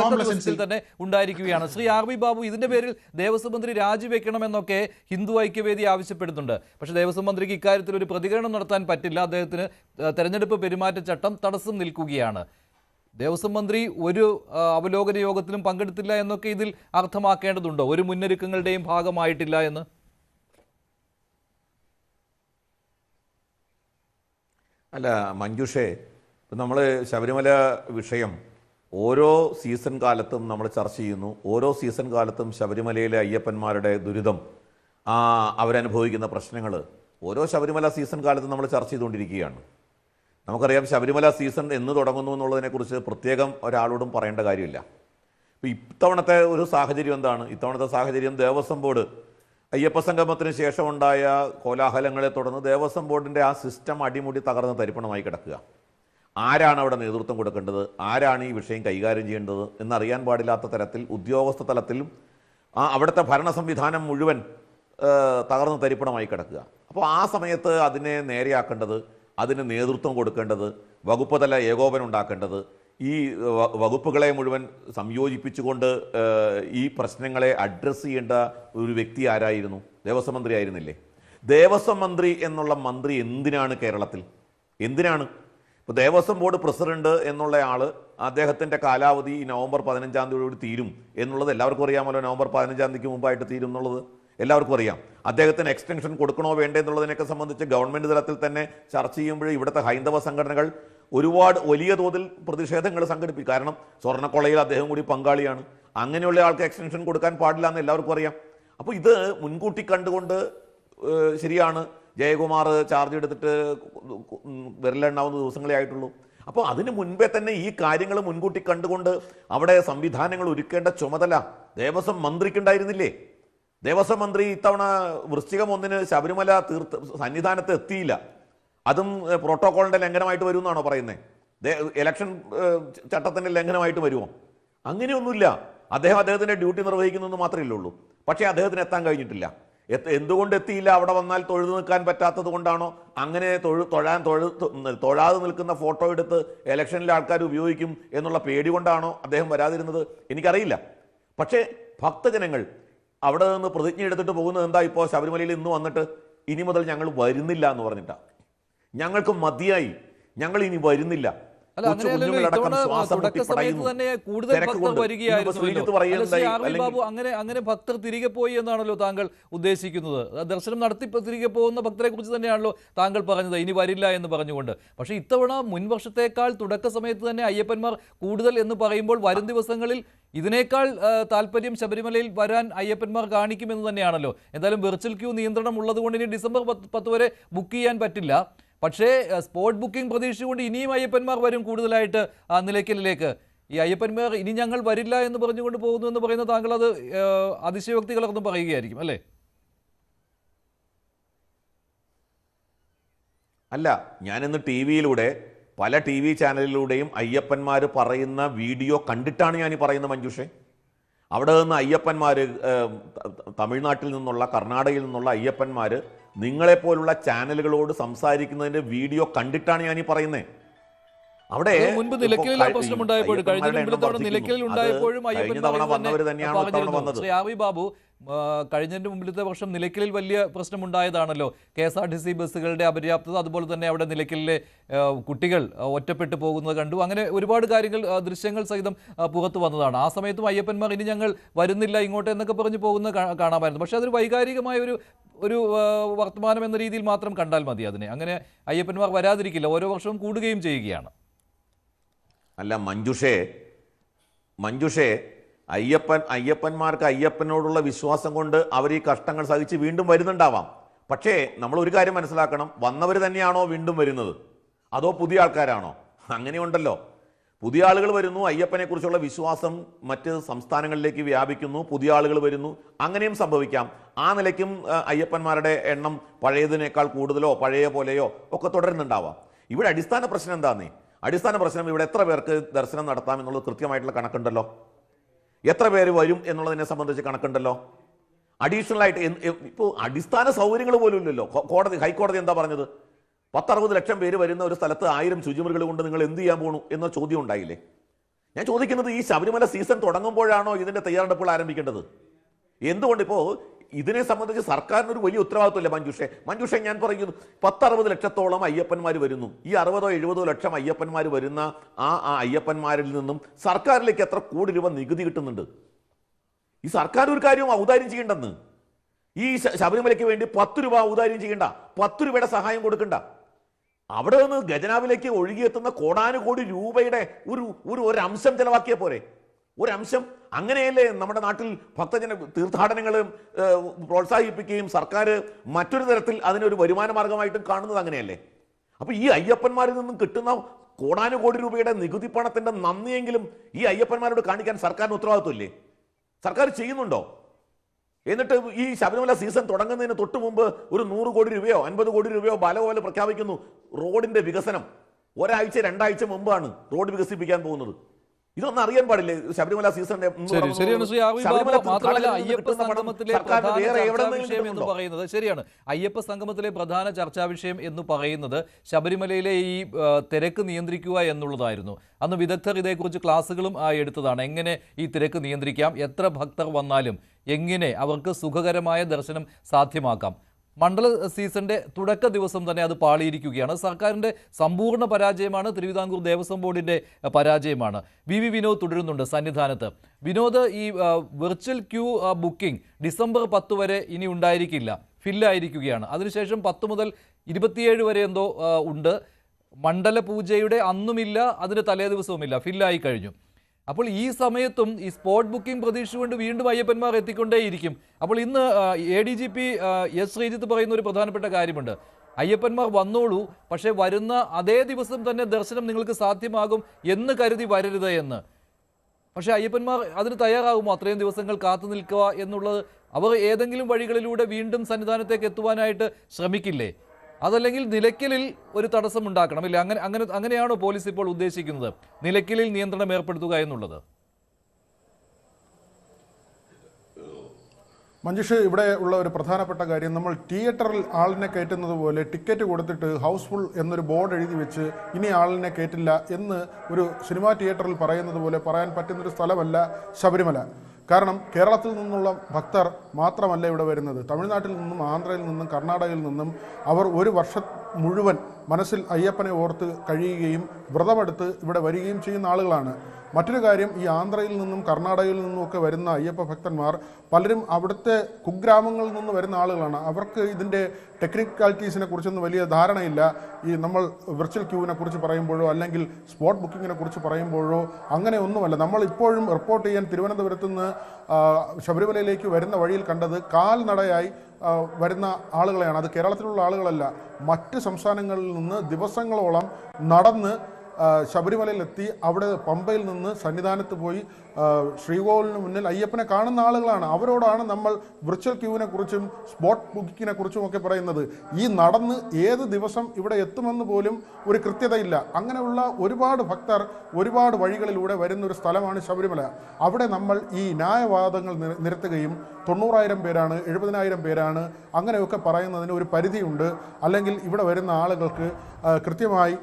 ദിവസത്തിൽ തന്നെ ഉണ്ടായിരിക്കുകയാണ്. Shri R V Babu, ഇതിന്റെ പേരിൽ ദേവസ്വം മന്ത്രി രാജിവെക്കണമെന്നൊക്കെ ഹിന്ദു ഐക്യവേദി ആവശ്യപ്പെടുന്നുണ്ട്. പക്ഷേ ദേവസ്വം മന്ത്രിക്ക് ഇക്കാര്യത്തിൽ ഒരു പ്രതികരണം നടത്താൻ പറ്റില്ല. അദ്ദേഹത്തിന് തെരഞ്ഞെടുപ്പ് പെരുമാറ്റച്ചട്ടം തടസ്സം നിൽക്കുകയാണ്. ദേവസ്വം മന്ത്രി ഒരു അവലോകന യോഗത്തിലും പങ്കെടുത്തില്ല എന്നൊക്കെ ഇതിൽ അർത്ഥമാക്കേണ്ടതുണ്ടോ? ഒരു മുന്നൊരുക്കങ്ങളുടെയും ഭാഗമായിട്ടില്ല എന്ന്? അല്ല മഞ്ജുഷേ, നമ്മൾ ശബരിമല വിഷയം ഓരോ സീസൺ കാലത്തും നമ്മൾ ചർച്ച ചെയ്യുന്നു. ഓരോ സീസൺ കാലത്തും ശബരിമലയിലെ അയ്യപ്പന്മാരുടെ ദുരിതം, അവരനുഭവിക്കുന്ന പ്രശ്നങ്ങൾ ഓരോ ശബരിമല സീസൺ കാലത്തും നമ്മൾ ചർച്ച ചെയ്തുകൊണ്ടിരിക്കുകയാണ്. നമുക്കറിയാം ശബരിമല സീസൺ എന്ന് തുടങ്ങുന്നു എന്നുള്ളതിനെക്കുറിച്ച് പ്രത്യേകം ഒരാളോടും പറയേണ്ട കാര്യമില്ല. ഇപ്പോൾ ഇത്തവണത്തെ ഒരു സാഹചര്യം എന്താണ്? ഇത്തവണത്തെ സാഹചര്യം ദേവസ്വം ബോർഡ് അയ്യപ്പ സംഗമത്തിന് ശേഷമുണ്ടായ കോലാഹലങ്ങളെ തുടർന്ന് ദേവസ്വം ബോർഡിൻ്റെ ആ സിസ്റ്റം അടിമുടി തകർന്ന് തരിപ്പണമായി കിടക്കുക. ആരാണ് അവിടെ നേതൃത്വം കൊടുക്കേണ്ടത്, ആരാണ് ഈ വിഷയം കൈകാര്യം ചെയ്യേണ്ടത് എന്നറിയാൻ പാടില്ലാത്ത തരത്തിൽ ഉദ്യോഗസ്ഥ തലത്തിലും അവിടുത്തെ ഭരണ സംവിധാനം മുഴുവൻ തകർന്ന് തരിപ്പണമായി കിടക്കുക. അപ്പോൾ ആ സമയത്ത് അതിനെ നേരെയാക്കേണ്ടത്, അതിന് നേതൃത്വം കൊടുക്കേണ്ടത്, വകുപ്പ് തല ഏകോപനം ഉണ്ടാക്കേണ്ടത്, ഈ വകുപ്പുകളെ മുഴുവൻ സംയോജിപ്പിച്ചുകൊണ്ട് ഈ പ്രശ്നങ്ങളെ അഡ്രസ്സ് ചെയ്യേണ്ട ഒരു വ്യക്തി ആരായിരുന്നു? ദേവസ്വം മന്ത്രി ആയിരുന്നില്ലേ? ദേവസ്വം മന്ത്രി എന്നുള്ള മന്ത്രി എന്തിനാണ് കേരളത്തിൽ? എന്തിനാണ്? ഇപ്പോൾ ദേവസ്വം ബോർഡ് പ്രസിഡന്റ് എന്നുള്ള ആൾ, അദ്ദേഹത്തിൻ്റെ കാലാവധി നവംബർ 15-ാം തീയതിയോട് തീരും എന്നുള്ളത് എല്ലാവർക്കും അറിയാമല്ലോ. നവംബർ 15-ാം തീയതിക്ക് മുമ്പായിട്ട് തീരും എന്നുള്ളത് എല്ലാവർക്കും അറിയാം. അദ്ദേഹത്തിന് എക്സ്റ്റൻഷൻ കൊടുക്കണോ വേണ്ടേ എന്നുള്ളതിനൊക്കെ സംബന്ധിച്ച് ഗവൺമെൻറ് തലത്തിൽ തന്നെ ചർച്ച ചെയ്യുമ്പോൾ ഇവിടുത്തെ ഹൈന്ദവ സംഘടനകൾ ഒരുപാട് വലിയ തോതിൽ പ്രതിഷേധങ്ങൾ സംഘടിപ്പിക്കും. കാരണം സ്വർണ്ണക്കൊള്ളയിൽ അദ്ദേഹം കൂടി പങ്കാളിയാണ്. അങ്ങനെയുള്ള ആൾക്ക് എക്സ്റ്റൻഷൻ കൊടുക്കാൻ പാടില്ല എന്ന് എല്ലാവർക്കും അറിയാം. അപ്പോൾ ഇത് മുൻകൂട്ടി കണ്ടുകൊണ്ട് ശരിയാണ്, ജയകുമാർ ചാർജ് എടുത്തിട്ട് വിരലെണ്ണാവുന്ന ദിവസങ്ങളേ ആയിട്ടുള്ളൂ. അപ്പോൾ അതിന് മുൻപേ തന്നെ ഈ കാര്യങ്ങൾ മുൻകൂട്ടി കണ്ടുകൊണ്ട് അവിടെ സംവിധാനങ്ങൾ ഒരുക്കേണ്ട ചുമതല ദേവസ്വം മന്ത്രിക്കുണ്ടായിരുന്നില്ലേ? ദേവസ്വം മന്ത്രി ഇത്തവണ വൃശ്ചികം 1-ന് ശബരിമല സന്നിധാനത്ത് എത്തിയില്ല. അതും പ്രോട്ടോക്കോളിൻ്റെ ലംഘനമായിട്ട് വരുമെന്നാണോ പറയുന്നത്? ഇലക്ഷൻ ചട്ടത്തിൻ്റെ ലംഘനമായിട്ട് വരുമോ? അങ്ങനെയൊന്നുമില്ല. അദ്ദേഹത്തിൻ്റെ ഡ്യൂട്ടി നിർവഹിക്കുന്നതെന്ന് മാത്രമേ ഉള്ളൂ. പക്ഷേ അദ്ദേഹത്തിന് എത്താൻ കഴിഞ്ഞിട്ടില്ല. എന്തുകൊണ്ട് എത്തിയില്ല? അവിടെ വന്നാൽ തൊഴുതു നിൽക്കാൻ പറ്റാത്തത് കൊണ്ടാണോ? അങ്ങനെ തൊഴാതെ നിൽക്കുന്ന ഫോട്ടോ എടുത്ത് ഇലക്ഷനിലെ ആൾക്കാർ ഉപയോഗിക്കും എന്നുള്ള പേടി കൊണ്ടാണോ അദ്ദേഹം വരാതിരുന്നത്? എനിക്കറിയില്ല. പക്ഷേ ഭക്തജനങ്ങൾ അവിടെ നിന്ന് പ്രതിജ്ഞ എടുത്തിട്ട് പോകുന്നത് എന്താ? ഇപ്പോൾ ശബരിമലയിൽ ഇന്ന് വന്നിട്ട് ഇനി മുതൽ ഞങ്ങൾ വരുന്നില്ല എന്ന് പറഞ്ഞിട്ടാ. ഞങ്ങൾക്ക് മതിയായി, ഞങ്ങൾ ഇനി വരുന്നില്ല. അങ്ങനെ ഭക്തർ തിരികെ പോയി എന്നാണല്ലോ താങ്കൾ ഉദ്ദേശിക്കുന്നത്? ദർശനം നടത്തി തിരികെ പോകുന്ന ഭക്തരെ കുറിച്ച് തന്നെയാണല്ലോ താങ്കൾ പറഞ്ഞത്, ഇനി വരില്ല എന്ന് പറഞ്ഞുകൊണ്ട്. പക്ഷേ ഇത്തവണ മുൻവർഷത്തേക്കാൾ തുടക്ക സമയത്ത് തന്നെ അയ്യപ്പന്മാർ കൂടുതൽ എന്ന് പറയുമ്പോൾ വരും ദിവസങ്ങളിൽ ഇതിനേക്കാൾ താല്പര്യം ശബരിമലയിൽ വരാൻ അയ്യപ്പന്മാർ കാണിക്കുമെന്ന് തന്നെയാണല്ലോ. എന്തായാലും വെർച്വൽ ക്യൂ നിയന്ത്രണം ഉള്ളതുകൊണ്ട് ഇനി ഡിസംബർ 10 വരെ ബുക്ക് ചെയ്യാൻ പറ്റില്ല. പക്ഷേ സ്പോട്ട് ബുക്കിംഗ് പ്രതീക്ഷിച്ചുകൊണ്ട് ഇനിയും അയ്യപ്പന്മാർ വരും കൂടുതലായിട്ട് നിലയ്ക്കലിലേക്ക്. ഈ അയ്യപ്പന്മാർ ഇനി ഞങ്ങൾ വരില്ല എന്ന് പറഞ്ഞുകൊണ്ട് പോകുന്നു എന്ന് പറയുന്ന താങ്കൾ അത് അതിശയോക്തി കലർന്നും പറയുകയായിരിക്കും അല്ലേ? അല്ല, ഞാനിന്ന് ടി വിയിലൂടെ പല ടി വി ചാനലിലൂടെയും അയ്യപ്പന്മാർ പറയുന്ന വീഡിയോ കണ്ടിട്ടാണ് ഞാൻ ഈ പറയുന്നത് മഞ്ജുഷേ. അവിടെ നിന്ന് അയ്യപ്പന്മാർ, തമിഴ്നാട്ടിൽ നിന്നുള്ള, കർണാടകയിൽ നിന്നുള്ള അയ്യപ്പന്മാർ നിങ്ങളെപ്പോലുള്ള ചാനലുകളോട് സംസാരിക്കുന്നതിൻ്റെ വീഡിയോ കണ്ടിട്ടാണ് ഞാൻ ഈ പറയുന്നത്. അവിടെ ബാബു കഴിഞ്ഞതിന്റെ മുമ്പിലത്തെ വർഷം നിലയ്ക്കലിൽ വലിയ പ്രശ്നമുണ്ടായതാണല്ലോ. KSRTC ബസ്സുകളുടെ അപര്യാപ്തത, അതുപോലെ തന്നെ അവിടെ നിലയ്ക്കലിലെ കുട്ടികൾ ഒറ്റപ്പെട്ടു പോകുന്നത് കണ്ടു. അങ്ങനെ ഒരുപാട് കാര്യങ്ങൾ ദൃശ്യങ്ങൾ സഹിതം പുറത്തു വന്നതാണ്. ആ സമയത്തും അയ്യപ്പന്മാർ ഇനി ഞങ്ങൾ വരുന്നില്ല ഇങ്ങോട്ട് എന്നൊക്കെ പറഞ്ഞ് പോകുന്നത് കാണാമായിരുന്നു. പക്ഷേ അതൊരു വൈകാരികമായ ഒരു വർത്തമാനം എന്ന രീതിയിൽ മാത്രം കണ്ടാൽ മതി അതിനെ. അങ്ങനെ അയ്യപ്പന്മാർ വരാതിരിക്കില്ല, ഓരോ വർഷവും കൂടുകയും ചെയ്യുകയാണ്. അല്ല മഞ്ജുഷേ അയ്യപ്പന്മാർക്ക് അയ്യപ്പനോടുള്ള വിശ്വാസം കൊണ്ട് അവർ ഈ കഷ്ടങ്ങൾ സഹിച്ച് വീണ്ടും വരുന്നുണ്ടാവാം. പക്ഷേ നമ്മൾ ഒരു കാര്യം മനസ്സിലാക്കണം, വന്നവർ തന്നെയാണോ വീണ്ടും വരുന്നത്, അതോ പുതിയ ആൾക്കാരാണോ? അങ്ങനെയുണ്ടല്ലോ. പുതിയ ആളുകൾ വരുന്നു, അയ്യപ്പനെക്കുറിച്ചുള്ള വിശ്വാസം മറ്റ് സംസ്ഥാനങ്ങളിലേക്ക് വ്യാപിക്കുന്നു, പുതിയ ആളുകൾ വരുന്നു, അങ്ങനെയും സംഭവിക്കാം. ആ നിലയ്ക്കും അയ്യപ്പന്മാരുടെ എണ്ണം പഴയതിനേക്കാൾ കൂടുതലോ പഴയ പോലെയോ ഒക്കെ തുടരുന്നുണ്ടാവാം. ഇവിടെ അടിസ്ഥാന പ്രശ്നം എന്താന്നേ? അടിസ്ഥാന പ്രശ്നം ഇവിടെ എത്ര പേർക്ക് ദർശനം നടത്താം എന്നുള്ളത് കൃത്യമായിട്ടുള്ള കണക്കുണ്ടല്ലോ. എത്ര പേര് വരും എന്നുള്ളതിനെ സംബന്ധിച്ച് കണക്കുണ്ടല്ലോ. അഡീഷണൽ ആയിട്ട് ഇപ്പോൾ അടിസ്ഥാന സൗകര്യങ്ങൾ പോലും ഇല്ലല്ലോ. ഹൈക്കോടതി എന്താ പറഞ്ഞത്? 10-60 ലക്ഷം പേര് വരുന്ന ഒരു സ്ഥലത്ത് 1000 ശുചിമുറികൾ കൊണ്ട് നിങ്ങൾ എന്ത് ചെയ്യാൻ പോണു എന്ന ചോദ്യം ഉണ്ടായില്ലേ? ഞാൻ ചോദിക്കുന്നത് ഈ ശബരിമല സീസൺ തുടങ്ങുമ്പോഴാണോ ഇതിന്റെ തയ്യാറെടുപ്പുകൾ ആരംഭിക്കേണ്ടത്? എന്തുകൊണ്ട് ഇപ്പോൾ ഇതിനെ സംബന്ധിച്ച് സർക്കാരിന് ഒരു വലിയ ഉത്തരവാദിത്വമില്ല മഞ്ജുഷെ ഞാൻ പറയുന്നു, 10-60 ലക്ഷത്തോളം അയ്യപ്പന്മാർ വരുന്നു. ഈ 60-70 ലക്ഷം അയ്യപ്പന്മാർ വരുന്ന ആ അയ്യപ്പന്മാരിൽ നിന്നും സർക്കാരിലേക്ക് എത്ര കോടി രൂപ നികുതി കിട്ടുന്നുണ്ട്? ഈ സർക്കാർ ഒരു കാര്യവും ഔദാര്യം ചെയ്യേണ്ടെന്ന്. ഈ ശബരിമലയ്ക്ക് വേണ്ടി 10 രൂപ ഔദാര്യം ചെയ്യണ്ട, 10 രൂപയുടെ സഹായം കൊടുക്കണ്ട. അവിടെ നിന്ന് ഖജനാവിലേക്ക് ഒഴുകിയെത്തുന്ന കോടാനുകോടി രൂപയുടെ ഒരു അംശം ചെലവാക്കിയ പോരെ? ഒരംശം. അങ്ങനെയല്ലേ നമ്മുടെ നാട്ടിൽ ഭക്തജന തീർത്ഥാടനങ്ങൾ പ്രോത്സാഹിപ്പിക്കുകയും സർക്കാർ മറ്റൊരു തരത്തിൽ അതിനൊരു വരുമാന മാർഗമായിട്ടും കാണുന്നത് അങ്ങനെയല്ലേ? അപ്പൊ ഈ അയ്യപ്പന്മാരിൽ നിന്നും കിട്ടുന്ന കോടാനുകോടി രൂപയുടെ നികുതി പണത്തിന്റെ നന്ദിയെങ്കിലും ഈ അയ്യപ്പന്മാരോട് കാണിക്കാൻ സർക്കാരിന് ഉത്തരവാദിത്വമില്ലേ? സർക്കാർ ചെയ്യുന്നുണ്ടോ? എന്നിട്ട് ഈ ശബരിമല സീസൺ തുടങ്ങുന്നതിന് തൊട്ട് മുമ്പ് ഒരു 100 കോടി രൂപയോ 50 കോടി രൂപയോ പോലെ പ്രഖ്യാപിക്കുന്നു. റോഡിന്റെ വികസനം 1-2 ആഴ്ച മുമ്പാണ് റോഡ് വികസിപ്പിക്കാൻ പോകുന്നത്. ഇതൊന്നും അറിയാൻ പാടില്ലേ? ശബരിമല സീസണിന്റെ ശരിയാണ് ശ്രീ ആർ വി ബാബു. മാത്രമല്ല അയ്യപ്പ സംഗമത്തിലെ പ്രധാന ചർച്ചാ വിഷയം എന്ന് പറയുന്നത് ശരിയാണ്, അയ്യപ്പ സംഗമത്തിലെ പ്രധാന ചർച്ചാ വിഷയം എന്ന് പറയുന്നത് ശബരിമലയിലെ ഈ തിരക്ക് നിയന്ത്രിക്കുക എന്നുള്ളതായിരുന്നു. അന്ന് വിദഗ്ധർ ഇതേക്കുറിച്ച് ക്ലാസ്സുകളും എടുത്തതാണ്. എങ്ങനെ ഈ തിരക്ക് നിയന്ത്രിക്കാം, എത്ര ഭക്തർ വന്നാലും എങ്ങനെ അവർക്ക് സുഖകരമായ ദർശനം സാധ്യമാക്കാം. മണ്ഡല സീസണിന്റെ തുടക്ക ദിവസം തന്നെ അത് പാളിയിരിക്കുകയാണ്. സർക്കാരിൻ്റെ സമ്പൂർണ്ണ പരാജയമാണ്, തിരുവിതാംകൂർ ദേവസ്വം ബോർഡിൻ്റെ പരാജയമാണ്. വി വിനോദ് തുടരുന്നുണ്ട് സന്നിധാനത്ത്. വിനോദ്, ഈ വെർച്വൽ ക്യൂ ബുക്കിംഗ് ഡിസംബർ 10 വരെ ഇനി ഉണ്ടായിരിക്കില്ല, ഫില്ലായിരിക്കുകയാണ്. അതിനുശേഷം 10 മുതൽ 27 വരെ എന്തോ ഉണ്ട്. മണ്ഡല പൂജയുടെ അന്നുമില്ല, അതിന് തലേ ദിവസവുമില്ല, ഫില്ലായി കഴിഞ്ഞു. അപ്പോൾ ഈ സമയത്തും ഈ സ്പോട്ട് ബുക്കിംഗ് പ്രതീക്ഷിച്ചുകൊണ്ട് വീണ്ടും അയ്യപ്പന്മാർ എത്തിക്കൊണ്ടേയിരിക്കും. അപ്പോൾ ഇന്ന് ADGP എസ് ശ്രീജിത്ത് പറയുന്ന ഒരു പ്രധാനപ്പെട്ട കാര്യമുണ്ട്. അയ്യപ്പന്മാർ വന്നോളൂ, പക്ഷേ വരുന്ന അതേ ദിവസം തന്നെ ദർശനം നിങ്ങൾക്ക് സാധ്യമാകും എന്ന് കരുതി വരരുത് എന്ന്. പക്ഷേ അയ്യപ്പന്മാർ അതിന് തയ്യാറാകുമോ? അത്രയും ദിവസങ്ങൾ കാത്തു നിൽക്കുക എന്നുള്ളത്, അവർ ഏതെങ്കിലും വഴികളിലൂടെ വീണ്ടും സന്നിധാനത്തേക്ക് എത്തുവാനായിട്ട് ശ്രമിക്കില്ലേ? അതല്ലെങ്കിൽ നിലയ്ക്കലിൽ ഒരു തടസ്സം ഉണ്ടാക്കണം, ഇല്ലേ? അങ്ങനെയാണോ പോലീസ് ഇപ്പോൾ ഉദ്ദേശിക്കുന്നത്, നിലയ്ക്കലിൽ നിയന്ത്രണം ഏർപ്പെടുത്തുക എന്നുള്ളത്? മഞ്ജുഷ്, ഇവിടെ ഉള്ള ഒരു പ്രധാനപ്പെട്ട കാര്യം, നമ്മൾ തിയേറ്ററിൽ ആളിനെ കയറ്റുന്നത് പോലെ ടിക്കറ്റ് കൊടുത്തിട്ട് ഹൗസ്ഫുൾ എന്നൊരു ബോർഡ് എഴുതി വെച്ച് ഇനി ആളിനെ കയറ്റില്ല എന്ന് ഒരു സിനിമാ തിയേറ്ററിൽ പറയുന്നത് പോലെ പറയാൻ പറ്റുന്നൊരു സ്ഥലമല്ല ശബരിമല. കാരണം കേരളത്തിൽ നിന്നുള്ള ഭക്തർ മാത്രമല്ല ഇവിടെ വരുന്നത്. തമിഴ്നാട്ടിൽ നിന്നും, ആന്ധ്രയിൽ നിന്നും, കർണാടകയിൽ നിന്നും അവർ ഒരു വർഷം മുഴുവൻ മനസ്സിൽ അയ്യപ്പനെ ഓർത്ത് കഴിയുകയും വ്രതമെടുത്ത് ഇവിടെ വരികയും ചെയ്യുന്ന ആളുകളാണ്. മറ്റൊരു കാര്യം, ഈ ആന്ധ്രയിൽ നിന്നും കർണാടകയിൽ നിന്നുമൊക്കെ വരുന്ന അയ്യപ്പ ഭക്തന്മാർ പലരും അവിടുത്തെ കുഗ്രാമങ്ങളിൽ നിന്ന് വരുന്ന ആളുകളാണ്. അവർക്ക് ഇതിൻ്റെ ടെക്നിക്കാലിറ്റീസിനെ കുറിച്ചൊന്നും വലിയ ധാരണയില്ല. ഈ നമ്മൾ വിർച്വൽ ക്യൂവിനെ കുറിച്ച് പറയുമ്പോഴോ അല്ലെങ്കിൽ സ്പോട്ട് ബുക്കിങ്ങിനെ കുറിച്ച് പറയുമ്പോഴോ അങ്ങനെ ഒന്നുമല്ല. നമ്മൾ ഇപ്പോഴും റിപ്പോർട്ട് ചെയ്യാൻ തിരുവനന്തപുരത്ത് നിന്ന് ശബരിമലയിലേക്ക് വരുന്ന വഴിയിൽ കണ്ടത് കാൽനടയായി വരുന്ന ആളുകളെയാണ്. അത് കേരളത്തിലുള്ള ആളുകളല്ല, മറ്റ് സംസ്ഥാനങ്ങളിൽ നിന്ന് ദിവസങ്ങളോളം നടന്ന് ശബരിമലയിലെത്തി അവിടെ പമ്പയിൽ നിന്ന് സന്നിധാനത്ത് പോയി ശ്രീകോവിലിന് മുന്നിൽ അയ്യപ്പനെ കാണുന്ന ആളുകളാണ്. അവരോടാണ് നമ്മൾ വിർച്വൽ ക്യൂവിനെ കുറിച്ചും സ്പോട്ട് ബുക്കിങ്ങിനെ കുറിച്ചും ഒക്കെ പറയുന്നത്. ഈ നടന്ന് ഏത് ദിവസം ഇവിടെ എത്തുമെന്ന് പോലും ഒരു കൃത്യതയില്ല. അങ്ങനെയുള്ള ഒരുപാട് ഭക്തർ ഒരുപാട് വഴികളിലൂടെ വരുന്നൊരു സ്ഥലമാണ് ശബരിമല. അവിടെ നമ്മൾ ഈ ന്യായവാദങ്ങൾ നിരത്തുകയും 90,000 പേരാണ്, 70,000 പേരാണ്, അങ്ങനെയൊക്കെ പറയുന്നതിന് ഒരു പരിധിയുണ്ട്. അല്ലെങ്കിൽ ഇവിടെ വരുന്ന ആളുകൾക്ക് കൃത്യമായി